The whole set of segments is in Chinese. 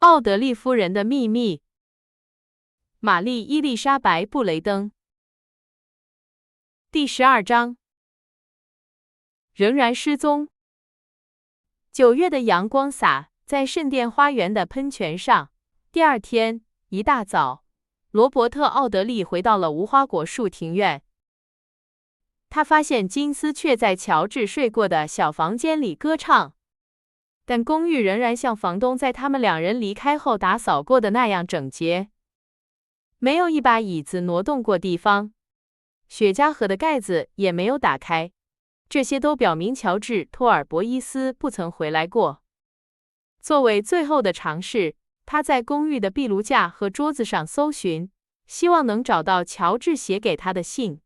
奥德利夫人的秘密。玛丽伊丽莎白·布雷登。第12章。仍然失踪。9月的阳光洒在圣殿花园的喷泉上。第二天一大早，罗伯特·奥德利回到了无花果树庭院。他发现金丝雀在乔治睡过的小房间里歌唱，但公寓仍然像房东在他们两人离开后打扫过的那样整洁，没有一把椅子挪动过地方，雪茄盒的盖子也没有打开，这些都表明乔治·托尔博伊斯不曾回来过。作为最后的尝试，他在公寓的壁炉架和桌子上搜寻，希望能找到乔治写给他的信。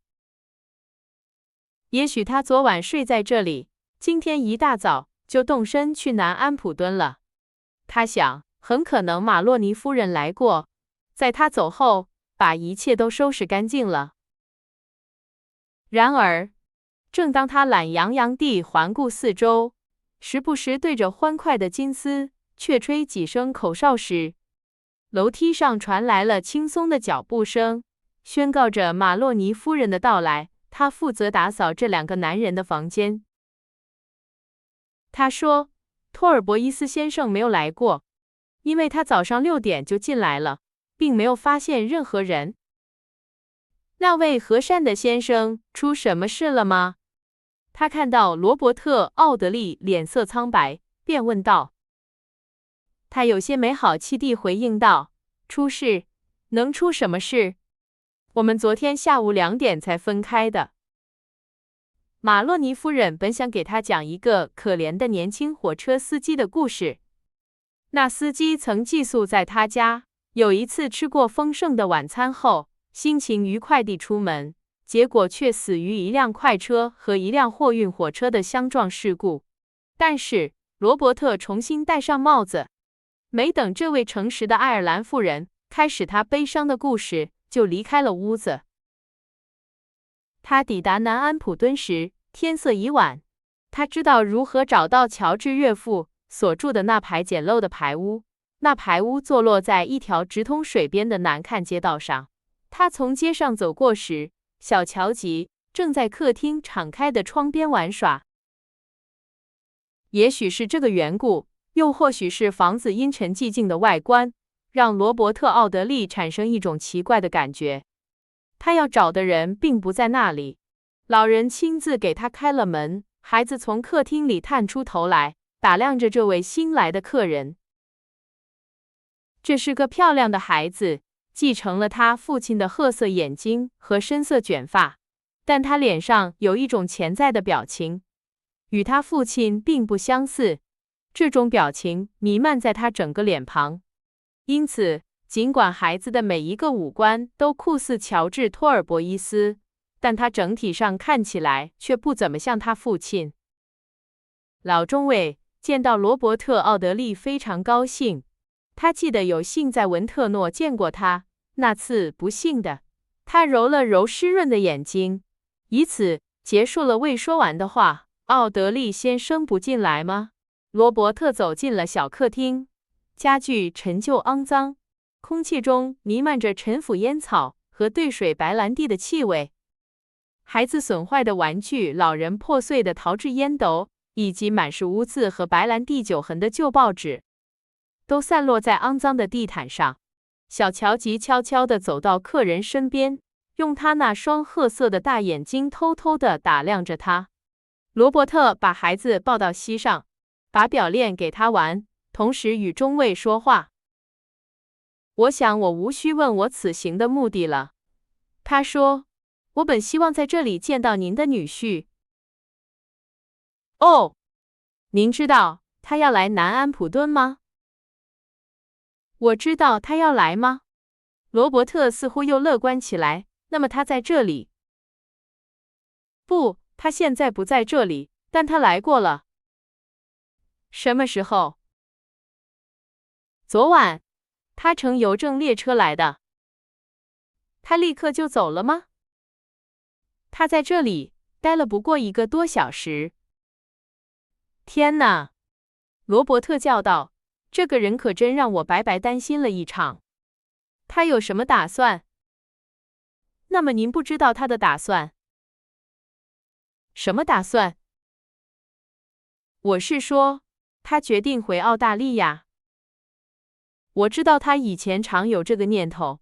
也许他昨晚睡在这里，今天一大早就动身去南安普敦了。他想，很可能马洛尼夫人来过，在他走后，把一切都收拾干净了。然而，正当他懒洋洋地环顾四周，时不时对着欢快的金丝雀吹几声口哨时，楼梯上传来了轻松的脚步声，宣告着马洛尼夫人的到来。他负责打扫这两个男人的房间。他说，托尔博伊斯先生没有来过，因为他早上6点就进来了，并没有发现任何人。那位和善的先生出什么事了吗？他看到罗伯特·奥德利脸色苍白，便问道。他有些没好气地回应道，出事？能出什么事？我们昨天下午2点才分开的。马洛尼夫人本想给他讲一个可怜的年轻火车司机的故事。那司机曾寄宿在他家，有一次吃过丰盛的晚餐后，心情愉快地出门，结果却死于一辆快车和一辆货运火车的相撞事故。但是，罗伯特重新戴上帽子，没等这位诚实的爱尔兰妇人开始他悲伤的故事，就离开了屋子。他抵达南安普敦时，天色已晚。他知道如何找到乔治岳父所住的那排简陋的排屋。那排屋坐落在一条直通水边的难看街道上。他从街上走过时，小乔吉正在客厅敞开的窗边玩耍。也许是这个缘故，又或许是房子阴沉寂静的外观，让罗伯特·奥德利产生一种奇怪的感觉。他要找的人并不在那里。老人亲自给他开了门，孩子从客厅里探出头来，打量着这位新来的客人。这是个漂亮的孩子，继承了他父亲的褐色眼睛和深色卷发，但他脸上有一种潜在的表情，与他父亲并不相似。这种表情弥漫在他整个脸庞，因此尽管孩子的每一个五官都酷似乔治·托尔博伊斯，但他整体上看起来却不怎么像他父亲。老中尉见到罗伯特·奥德利非常高兴，他记得有幸在文特诺见过他，那次不幸的。他揉了揉湿润的眼睛，以此结束了未说完的话。奥德利先生不进来吗？罗伯特走进了小客厅，家具陈旧肮脏，空气中弥漫着陈腐烟草和兑水白兰地的气味。孩子损坏的玩具，老人破碎的陶制烟斗，以及满是污渍和白兰地酒痕的旧报纸，都散落在肮脏的地毯上。小乔吉悄悄地走到客人身边，用他那双褐色的大眼睛偷偷地打量着他。罗伯特把孩子抱到膝上，把表链给他玩，同时与中尉说话。我想我无需问我此行的目的了，他说。我本希望在这里见到您的女婿。哦，您知道他要来南安普敦吗？我知道他要来吗？罗伯特似乎又乐观起来。那么他在这里？不，他现在不在这里，但他来过了。什么时候？昨晚，他乘邮政列车来的。他立刻就走了吗？他在这里待了不过1个多小时。天哪！罗伯特叫道，这个人可真让我白白担心了一场。他有什么打算？那么您不知道他的打算？什么打算？我是说，他决定回澳大利亚。我知道他以前常有这个念头，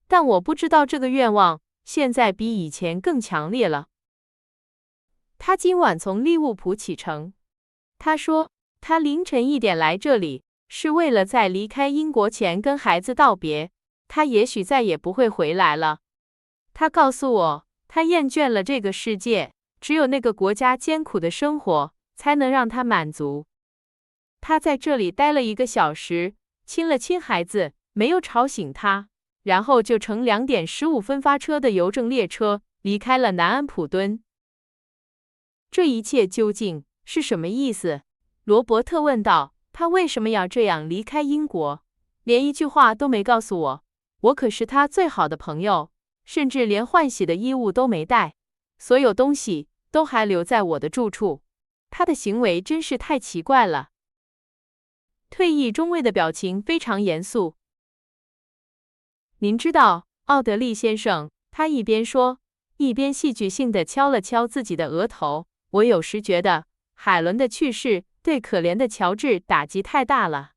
但我不知道这个愿望现在比以前更强烈了。他今晚从利物浦启程。他说，他凌晨1点来这里，是为了在离开英国前跟孩子道别。他也许再也不会回来了。他告诉我，他厌倦了这个世界，只有那个国家艰苦的生活才能让他满足。他在这里待了1个小时，亲了亲孩子，没有吵醒他，然后就乘2点15分发车的邮政列车离开了南安普敦。这一切究竟是什么意思？罗伯特问道。他为什么要这样离开英国？连一句话都没告诉我。我可是他最好的朋友，甚至连换洗的衣物都没带，所有东西都还留在我的住处。他的行为真是太奇怪了。退役中尉的表情非常严肃。您知道，奥德利先生，他一边说，一边戏剧性地敲了敲自己的额头。我有时觉得，海伦的去世对可怜的乔治打击太大了。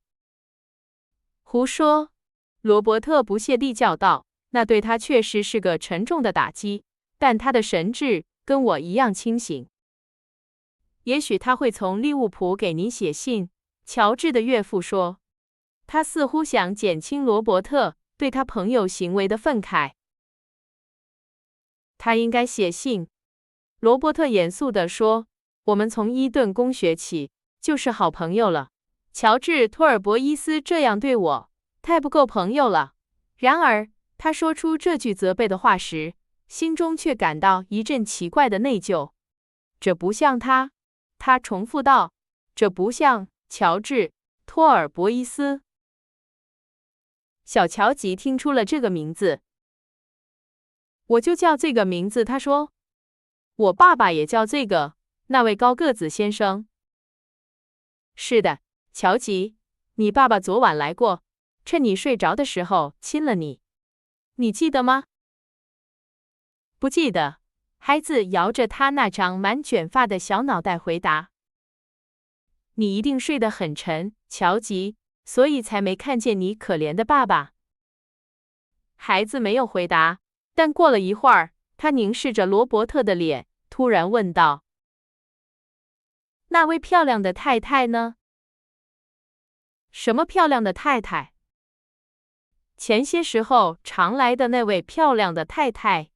胡说！罗伯特不屑地叫道，那对他确实是个沉重的打击，但他的神智跟我一样清醒。也许他会从利物浦给您写信，乔治的岳父说。他似乎想减轻罗伯特对他朋友行为的愤慨。他应该写信，罗伯特严肃地说，我们从伊顿公学起就是好朋友了。乔治·托尔伯伊斯这样对我，太不够朋友了。然而，他说出这句责备的话时，心中却感到一阵奇怪的内疚。这不像他，他重复道，这不像乔治·托尔伯伊斯。小乔吉听出了这个名字。我就叫这个名字，他说。我爸爸也叫这个，那位高个子先生。是的，乔吉，你爸爸昨晚来过，趁你睡着的时候亲了你。你记得吗？不记得。孩子摇着他那张满卷发的小脑袋回答。你一定睡得很沉，乔吉，所以才没看见你可怜的爸爸。孩子没有回答，但过了一会儿，他凝视着罗伯特的脸，突然问道：那位漂亮的太太呢？什么漂亮的太太？前些时候常来的那位漂亮的太太。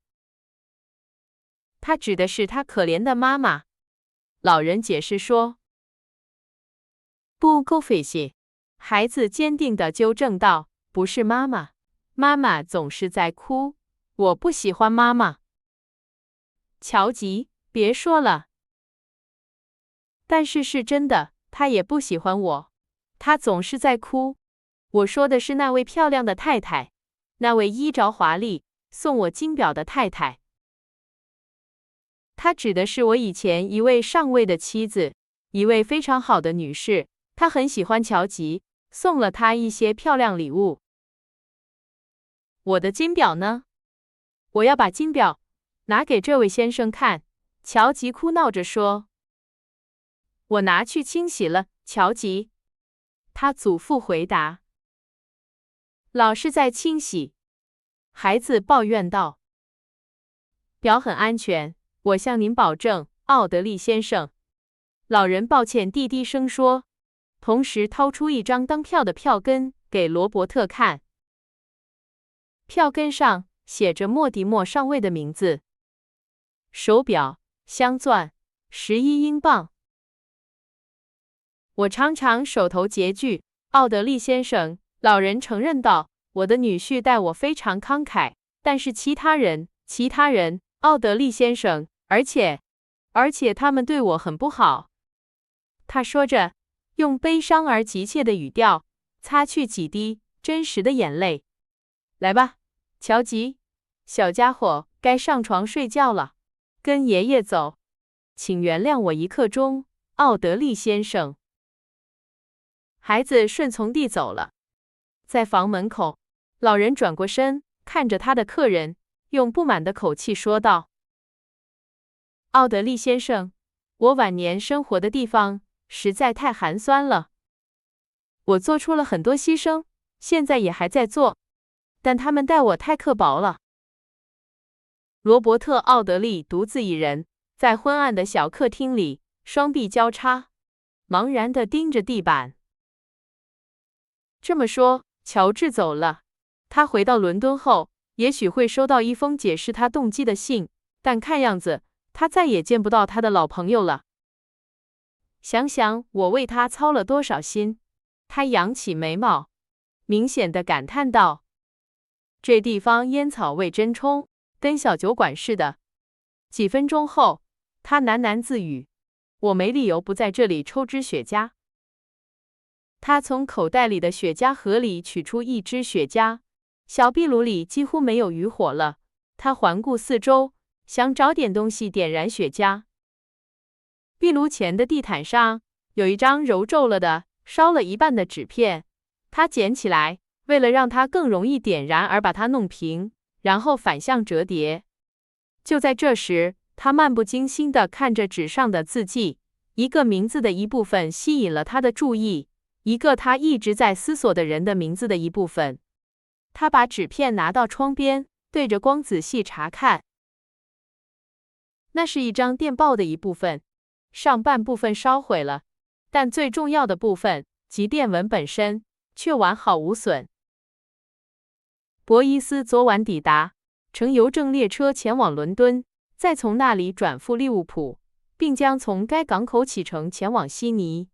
他指的是他可怜的妈妈。老人解释说。不够费心。孩子坚定地纠正道，不是妈妈。妈妈总是在哭。我不喜欢妈妈。乔吉，别说了。但是是真的，她也不喜欢我。她总是在哭。我说的是那位漂亮的太太，那位衣着华丽、送我金表的太太。她指的是我以前一位上尉的妻子，一位非常好的女士。她很喜欢乔吉，送了他一些漂亮礼物。我的金表呢？我要把金表拿给这位先生看。乔吉哭闹着说。我拿去清洗了，乔吉。他祖父回答。老是在清洗。孩子抱怨道。表很安全，我向您保证，奥德利先生。老人抱歉地低声说，同时掏出一张当票的票根给罗伯特看。票根上写着莫迪莫上尉的名字。手表、镶钻，11英镑。我常常手头拮据，奥德利先生，老人承认道，我的女婿待我非常慷慨，但是其他人，奥德利先生，而且他们对我很不好。他说着，用悲伤而急切的语调擦去几滴真实的眼泪。来吧，乔吉，小家伙，该上床睡觉了。跟爷爷走。请原谅我1刻钟，奥德利先生。孩子顺从地走了。在房门口，老人转过身，看着他的客人，用不满的口气说道：“奥德利先生，我晚年生活的地方实在太寒酸了。我做出了很多牺牲，现在也还在做，但他们待我太刻薄了。”罗伯特·奥德利独自一人在昏暗的小客厅里，双臂交叉，茫然地盯着地板。这么说，乔治走了。他回到伦敦后，也许会收到一封解释他动机的信，但看样子他再也见不到他的老朋友了。想想我为他操了多少心。他扬起眉毛，明显地感叹道：“这地方烟草味真冲，跟小酒馆似的。”几分钟后，他喃喃自语：“我没理由不在这里抽支雪茄。”他从口袋里的雪茄盒里取出一支雪茄，小壁炉里几乎没有余火了。他环顾四周，想找点东西点燃雪茄。壁炉前的地毯上有一张揉皱了的、烧了一半的纸片，他捡起来，为了让它更容易点燃而把它弄平，然后反向折叠。就在这时，他漫不经心地看着纸上的字迹，一个名字的一部分吸引了他的注意，一个他一直在思索的人的名字的一部分。他把纸片拿到窗边，对着光仔细查看。那是一张电报的一部分，上半部分烧毁了，但最重要的部分，即电文本身，却完好无损。博伊斯昨晚抵达，乘邮政列车前往伦敦，再从那里转赴利物浦，并将从该港口启程前往悉尼。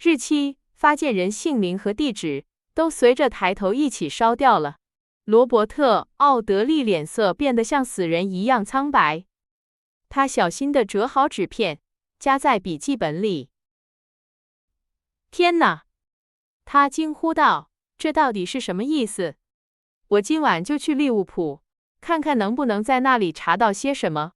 日期、发件人姓名和地址都随着抬头一起烧掉了。罗伯特·奥德利脸色变得像死人一样苍白，他小心地折好纸片，夹在笔记本里。天哪！他惊呼道，这到底是什么意思？我今晚就去利物浦，看看能不能在那里查到些什么。